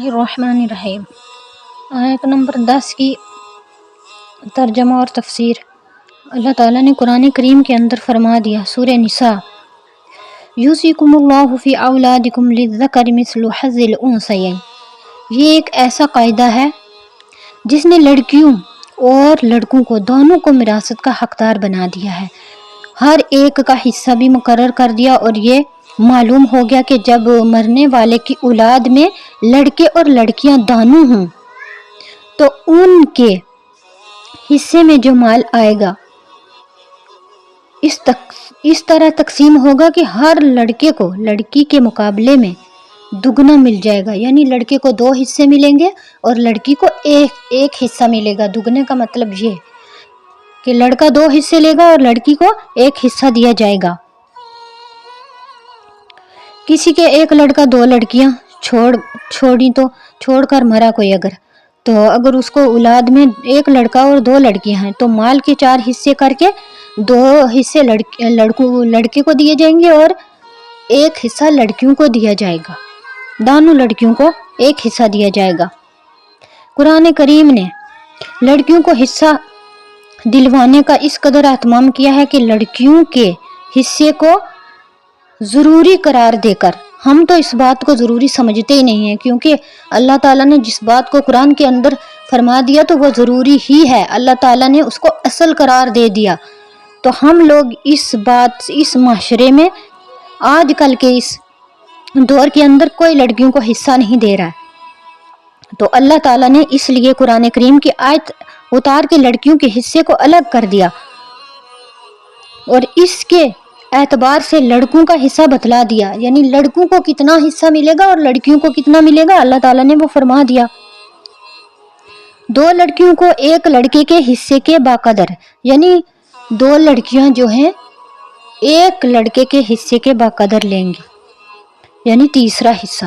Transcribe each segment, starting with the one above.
اللہ الرحمن الرحیم۔ آیت نمبر 10 کی ترجمہ اور تفسیر۔ اللہ تعالیٰ نے قرآن کریم کے اندر فرما دیا، سورہ نساء، یوصیکم اللہ فی اولادکم للذکر مثل حظ الانثیین۔ یہ ایک ایسا قاعدہ ہے جس نے لڑکیوں اور لڑکوں کو دونوں کو وراثت کا حقدار بنا دیا ہے، ہر ایک کا حصہ بھی مقرر کر دیا، اور یہ معلوم ہو گیا کہ جب مرنے والے کی اولاد میں لڑکے اور لڑکیاں دونوں ہوں تو ان کے حصے میں جو مال آئے گا اس طرح تقسیم ہوگا کہ ہر لڑکے کو لڑکی کے مقابلے میں دگنا مل جائے گا، یعنی لڑکے کو 2 حصے ملیں گے اور لڑکی کو ایک حصہ ملے گا۔ دگنے کا مطلب یہ کہ لڑکا 2 حصے لے گا اور لڑکی کو 1 حصہ دیا جائے گا۔ کسی کے ایک لڑکا 2 لڑکیاں چھوڑ کر مرا کوئی، اگر اس کو اولاد میں 1 لڑکا اور 2 لڑکیاں ہیں تو مال کے 4 حصے کر کے 2 حصے لڑکے کو دیے جائیں گے اور 1 حصہ لڑکیوں کو دیا جائے گا، دونوں لڑکیوں کو 1 حصہ دیا جائے گا۔ قرآن کریم نے لڑکیوں کو حصہ دلوانے کا اس قدر اہتمام کیا ہے کہ لڑکیوں کے حصے کو ضروری قرار دے کر، ہم تو اس بات کو ضروری سمجھتے ہی نہیں ہیں، کیونکہ اللہ تعالیٰ نے جس بات کو قرآن کے اندر فرما دیا تو وہ ضروری ہی ہے، اللہ تعالیٰ نے اس کو اصل قرار دے دیا۔ تو ہم لوگ اس معاشرے میں آج کل کے اس دور کے اندر کوئی لڑکیوں کو حصہ نہیں دے رہا ہے، تو اللہ تعالیٰ نے اس لیے قرآن کریم کی آیت اتار کے لڑکیوں کے حصے کو الگ کر دیا، اور اس کے اعتبار سے لڑکوں کا حصہ بتلا دیا، یعنی لڑکوں کو کتنا حصہ ملے گا اور لڑکیوں کو کتنا ملے گا اللہ تعالیٰ نے وہ فرما دیا۔ 2 لڑکیوں کو 1 لڑکے کے حصے کے باقدر، یعنی 2 لڑکیاں جو ہیں 1 لڑکے کے حصے کے باقدر لیں گی، یعنی تیسرا حصہ۔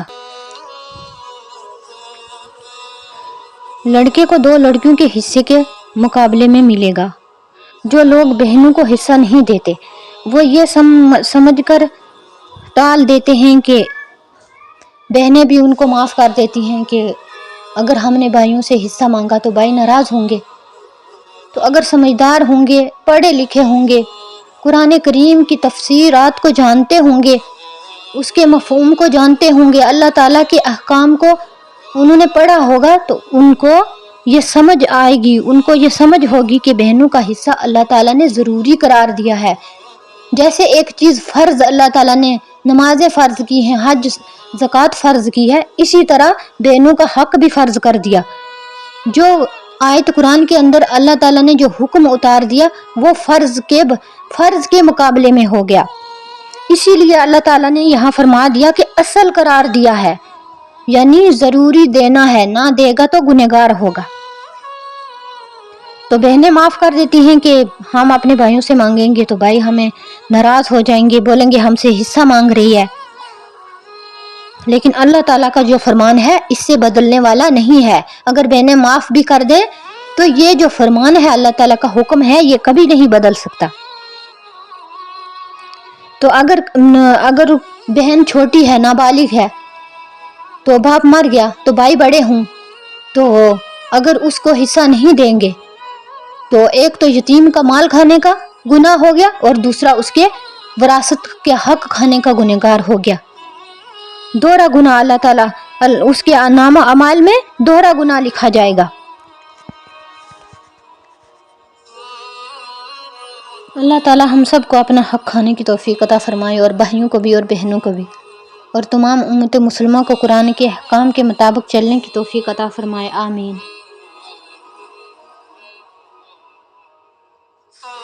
لڑکے کو 2 لڑکیوں کے حصے کے مقابلے میں ملے گا۔ جو لوگ بہنوں کو حصہ نہیں دیتے وہ یہ سمجھ کر ٹال دیتے ہیں کہ بہنیں بھی ان کو معاف کر دیتی ہیں کہ اگر ہم نے بھائیوں سے حصہ مانگا تو بھائی ناراض ہوں گے۔ تو اگر سمجھدار ہوں گے، پڑھے لکھے ہوں گے، قرآن کریم کی تفسیرات کو جانتے ہوں گے، اس کے مفہوم کو جانتے ہوں گے، اللہ تعالیٰ کے احکام کو انہوں نے پڑھا ہوگا، تو ان کو یہ سمجھ آئے گی، ان کو یہ سمجھ ہوگی کہ بہنوں کا حصہ اللہ تعالیٰ نے ضروری قرار دیا ہے۔ جیسے ایک چیز فرض اللہ تعالیٰ نے نمازیں فرض کی ہیں، حج زکوٰۃ فرض کی ہے، اسی طرح بہنوں کا حق بھی فرض کر دیا۔ جو آیت قرآن کے اندر اللہ تعالیٰ نے جو حکم اتار دیا وہ فرض کے مقابلے میں ہو گیا، اسی لیے اللہ تعالیٰ نے یہاں فرما دیا کہ اصل قرار دیا ہے، یعنی ضروری دینا ہے، نہ دے گا تو گنہگار ہوگا۔ تو بہنیں معاف کر دیتی ہیں کہ ہم اپنے بھائیوں سے مانگیں گے تو بھائی ہمیں ناراض ہو جائیں گے، بولیں گے ہم سے حصہ مانگ رہی ہے، لیکن اللہ تعالیٰ کا جو فرمان ہے اس سے بدلنے والا نہیں ہے۔ اگر بہنیں معاف بھی کر دیں تو یہ جو فرمان ہے اللہ تعالیٰ کا حکم ہے یہ کبھی نہیں بدل سکتا۔ تو اگر بہن چھوٹی ہے، نابالغ ہے، تو باپ مر گیا تو بھائی بڑے ہوں، تو اگر اس کو حصہ نہیں دیں گے تو ایک تو یتیم کا مال کھانے کا گناہ ہو گیا اور دوسرا اس کے وراثت کے حق کھانے کا گنہگار ہو گیا۔ دوہرا گناہ اللہ تعالیٰ اس کے نامہ اعمال میں دوہرا گناہ لکھا جائے گا۔ اللہ تعالیٰ ہم سب کو اپنا حق کھانے کی توفیق عطا فرمائے، اور بھائیوں کو بھی اور بہنوں کو بھی، اور تمام امت مسلمہ کو قرآن کے احکام کے مطابق چلنے کی توفیق عطا فرمائے، آمین۔